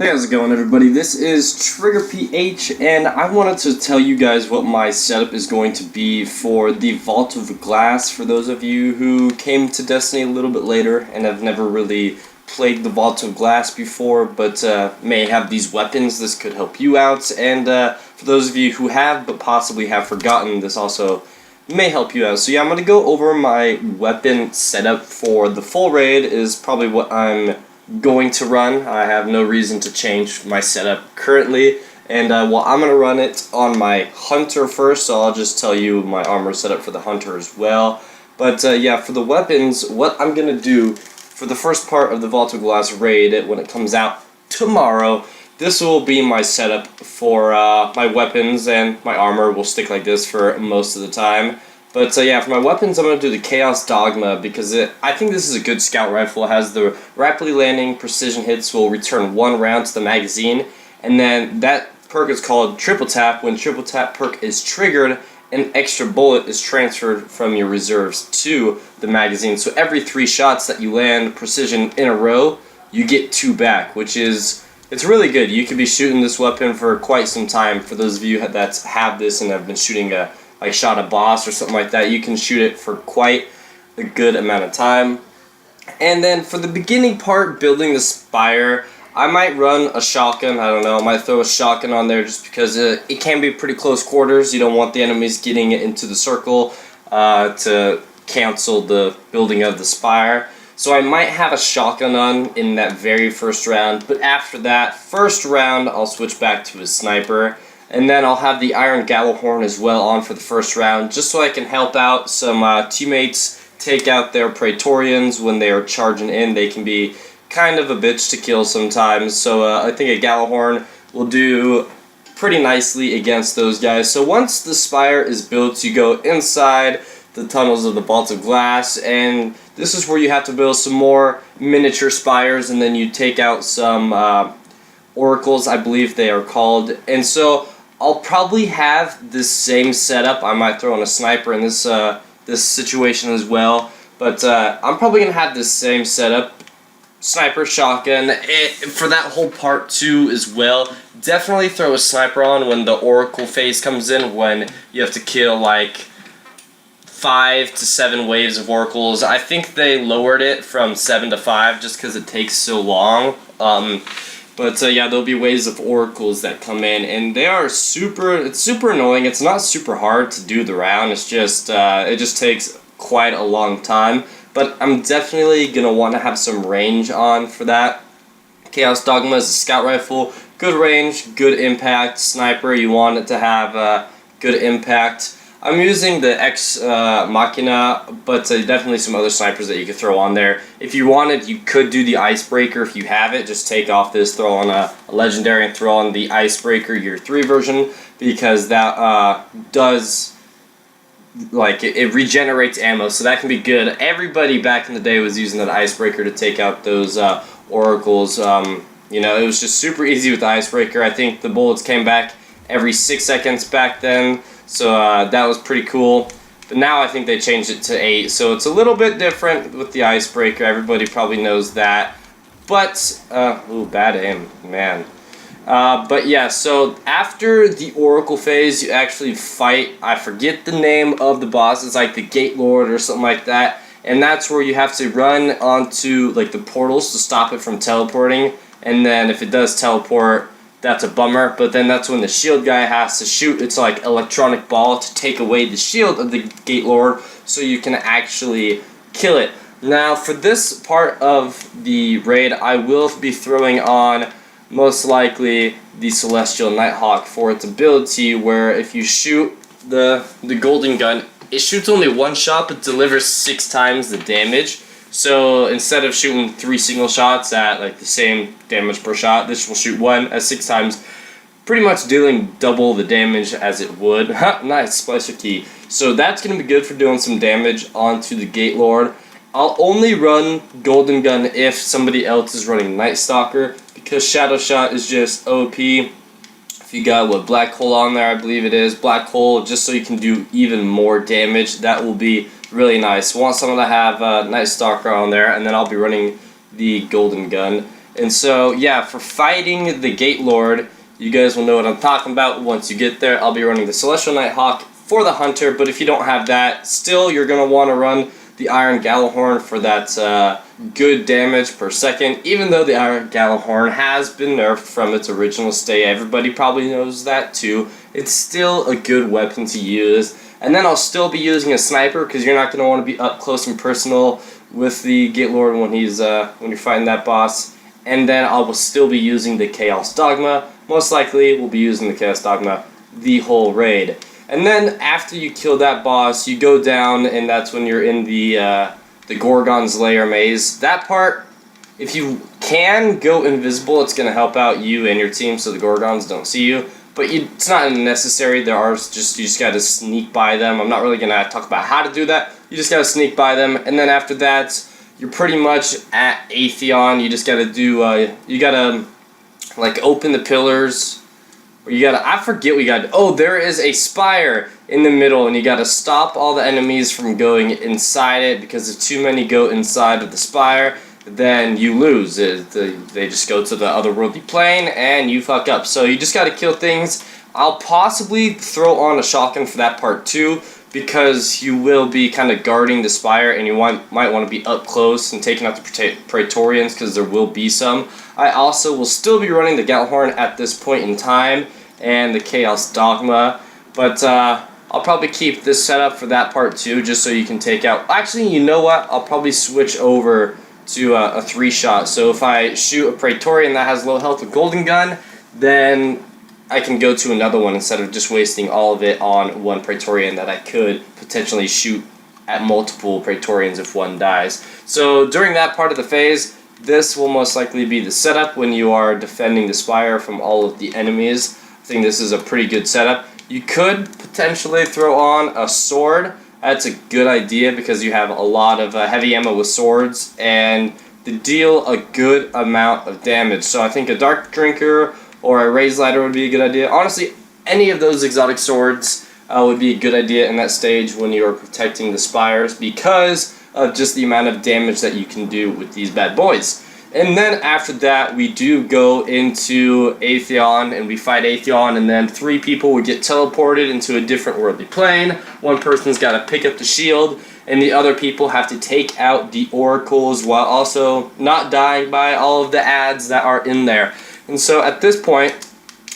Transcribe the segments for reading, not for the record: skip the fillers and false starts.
Hey, how's it going, everybody? This is Trigger PH, and I wanted to tell you guys what my setup is going to be for the Vault of Glass. For those of you who came to Destiny a little bit later and have never really played the Vault of Glass before, but may have these weapons, this could help you out. And for those of you who have, but possibly have forgotten, this also may help you out. So yeah, I'm going to go over my weapon setup for the full raid, is probably what I'm going to run. I have no reason to change my setup currently, and well, I'm going to run it on my Hunter first, so I'll just tell you my armor setup for the Hunter as well. But yeah, for the weapons, what I'm going to do for the first part of the Vault of Glass raid, when it comes out tomorrow, this will be my setup for my weapons, and my armor will stick like this for most of the time. But yeah, for my weapons, I'm going to do the Chaos Dogma because I think this is a good scout rifle. It has the rapidly landing precision hits, will return 1 round to the magazine, and then that perk is called Triple Tap. When Triple Tap perk is triggered, an extra bullet is transferred from your reserves to the magazine. So every 3 shots that you land precision in a row, you get 2 back, which is, it's really good. You could be shooting this weapon for quite some time. For those of you that have this and have been shooting shot a boss or something like that, you can shoot it for quite a good amount of time. And then for the beginning part, building the Spire, I might run a shotgun. I don't know, I might throw a shotgun on there just because it can be pretty close quarters. You don't want the enemies getting into the circle to cancel the building of the Spire. So I might have a shotgun on in that very first round, but after that first round, I'll switch back to a sniper. And then I'll have the Iron Gallowhorn as well on for the first round, just so I can help out some teammates take out their Praetorians when they are charging in. They can be kind of a bitch to kill sometimes, so I think a Gallowhorn will do pretty nicely against those guys. So once the Spire is built, you go inside the tunnels of the Vault of Glass, and this is where you have to build some more miniature spires, and then you take out some oracles, I believe they are called. And so I'll probably have this same setup. I might throw in a sniper in this this situation as well, but I'm probably gonna have this same setup: sniper, shotgun, for that whole part 2 as well. Definitely throw a sniper on when the oracle phase comes in, when you have to kill like 5 to 7 waves of oracles. I think they lowered it from 7 to 5 just because it takes so long. But yeah, there'll be waves of oracles that come in, and they are it's super annoying. It's not super hard to do the round, it's just, it just takes quite a long time. But I'm definitely going to want to have some range on for that. Chaos Dogma is a scout rifle, good range, good impact. Sniper, you want it to have good impact. I'm using the Ex Machina, but definitely some other snipers that you could throw on there. If you wanted, you could do the Icebreaker if you have it. Just take off this, throw on a Legendary, and throw on the Icebreaker, your 3 version, because that does, like, it regenerates ammo, so that can be good. Everybody back in the day was using that Icebreaker to take out those oracles. You know, it was just super easy with the Icebreaker. I think the bullets came back every 6 seconds back then. So that was pretty cool. But now I think they changed it to 8. So it's a little bit different with the Icebreaker. Everybody probably knows that. But, ooh, bad aim, man. But yeah, so after the Oracle phase, you actually fight, I forget the name of the boss. It's like the Gate Lord or something like that. And that's where you have to run onto like the portals to stop it from teleporting. And then if it does teleport, that's a bummer, but then that's when the shield guy has to shoot its like electronic ball to take away the shield of the Gate Lord so you can actually kill it. Now for this part of the raid, I will be throwing on most likely the Celestial Nighthawk for its ability, where if you shoot the golden gun, it shoots only 1 shot but delivers 6 times the damage. So instead of shooting 3 single shots at like the same damage per shot, this will shoot 1 at 6 times, pretty much dealing double the damage as it would. Nice, Splicer Key. So that's going to be good for doing some damage onto the Gate Lord. I'll only run Golden Gun if somebody else is running Night Stalker, because Shadow Shot is just OP. If you got Black Hole on there, I believe it is, Black Hole, just so you can do even more damage, that will be really nice. Want someone to have Night Stalker on there, and then I'll be running the Golden Gun. And so, yeah, for fighting the Gate Lord, you guys will know what I'm talking about once you get there. I'll be running the Celestial Nighthawk for the Hunter, but if you don't have that, still you're going to want to run the Iron Gjallarhorn for that good damage per second, even though the Iron Gjallarhorn has been nerfed from its original state. Everybody probably knows that too. It's still a good weapon to use. And then I'll still be using a sniper, because you're not going to want to be up close and personal with the Gate Lord when you're fighting that boss. And then I will still be using the Chaos Dogma. Most likely we'll be using the Chaos Dogma the whole raid. And then after you kill that boss, you go down, and that's when you're in the Gorgon's Lair maze. That part, if you can go invisible, it's going to help out you and your team so the Gorgons don't see you. But it's not necessary. You just got to sneak by them. I'm not really going to talk about how to do that. You just got to sneak by them, and then after that, you're pretty much at Atheon. You just got to do, you got to, like, open the pillars. Or you gotta, I forget what you gotta do. Oh, there is a spire in the middle, and you gotta stop all the enemies from going inside it, because if too many go inside of the spire, then you lose. They just go to the otherworldly plane, and you fuck up. So you just gotta kill things. I'll possibly throw on a shotgun for that part too, because you will be kind of guarding the spire, and you might want to be up close and taking out the Praetorians, because there will be some. I also will still be running the Gjallarhorn at this point in time, and the Chaos Dogma, but I'll probably keep this set up for that part too, just so you can take out... Actually, you know what? I'll probably switch over to a 3-shot, so if I shoot a Praetorian that has low health with Golden Gun, then I can go to another one instead of just wasting all of it on one Praetorian that I could potentially shoot at multiple Praetorians if one dies. So during that part of the phase, this will most likely be the setup when you are defending the spire from all of the enemies. I think this is a pretty good setup. You could potentially throw on a sword. That's a good idea because you have a lot of heavy ammo with swords and they deal a good amount of damage. So I think a Dark Drinker or a Raise Lighter would be a good idea. Honestly, any of those exotic swords would be a good idea in that stage when you are protecting the spires because of just the amount of damage that you can do with these bad boys. And then after that, we do go into Atheon and we fight Atheon, and then 3 people would get teleported into a different worldly plane. One person's got to pick up the shield, and the other people have to take out the oracles while also not dying by all of the ads that are in there. And so at this point,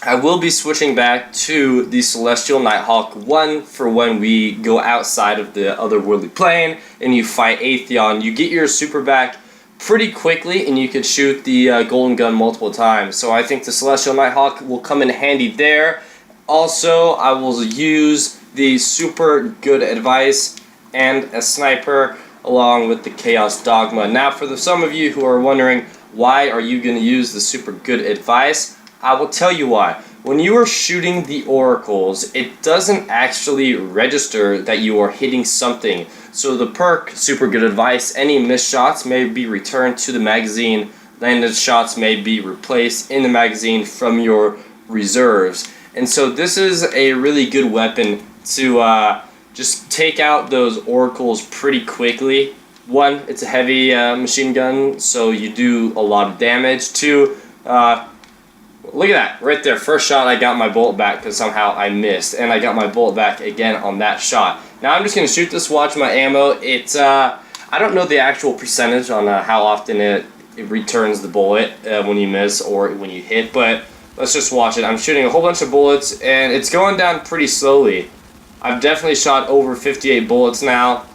I will be switching back to the Celestial Nighthawk 1 for when we go outside of the otherworldly plane and you fight Atheon. You get your super back pretty quickly and you could shoot the Golden Gun multiple times. So I think the Celestial Nighthawk will come in handy there. Also, I will use the super good advice and a sniper along with the Chaos Dogma. Now for some of you who are wondering, why are you going to use the super good advice? I will tell you why. When you are shooting the oracles, it doesn't actually register that you are hitting something. So the perk, super good advice, any missed shots may be returned to the magazine. Landed shots may be replaced in the magazine from your reserves. And so this is a really good weapon to just take out those oracles pretty quickly. 1, it's a heavy machine gun, so you do a lot of damage. 2, look at that, right there, first shot I got my bullet back because somehow I missed, and I got my bullet back again on that shot. Now I'm just going to shoot this, watch my ammo. It's, I don't know the actual percentage on how often it returns the bullet when you miss or when you hit, but let's just watch it. I'm shooting a whole bunch of bullets, and it's going down pretty slowly. I've definitely shot over 58 bullets now.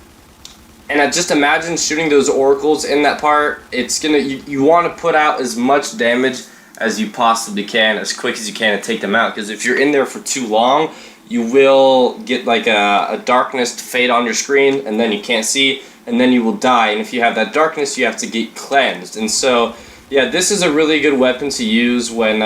And I just imagine shooting those oracles in that part, it's gonna, you want to put out as much damage as you possibly can, as quick as you can, to take them out. Because if you're in there for too long, you will get like a darkness fade on your screen, and then you can't see, and then you will die. And if you have that darkness, you have to get cleansed. And so, yeah, this is a really good weapon to use when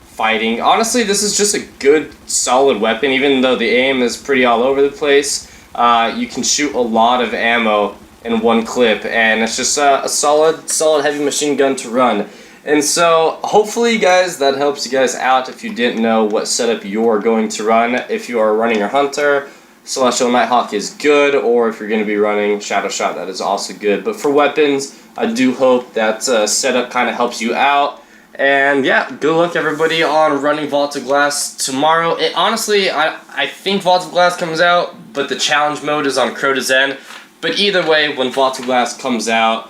fighting. Honestly, this is just a good, solid weapon, even though the aim is pretty all over the place. You can shoot a lot of ammo in one clip, and it's just a solid heavy machine gun to run. And so hopefully guys, that helps you guys out if you didn't know what setup you're going to run. If you are running your hunter, Celestial Nighthawk is good, or if you're going to be running Shadow Shot, that is also good. But for weapons, I do hope that setup kind of helps you out. And yeah, good luck everybody on running Vault of Glass tomorrow. Honestly, I think Vault of Glass comes out, but the challenge mode is on Crota Zen. But either way, when Vault of Glass comes out,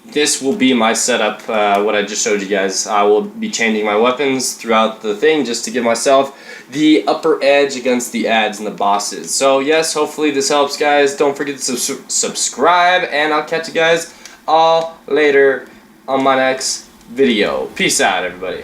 this will be my setup, what I just showed you guys. I will be changing my weapons throughout the thing just to give myself the upper edge against the ads and the bosses. So yes, hopefully this helps, guys. Don't forget to subscribe, and I'll catch you guys all later on my next video. Peace out, everybody.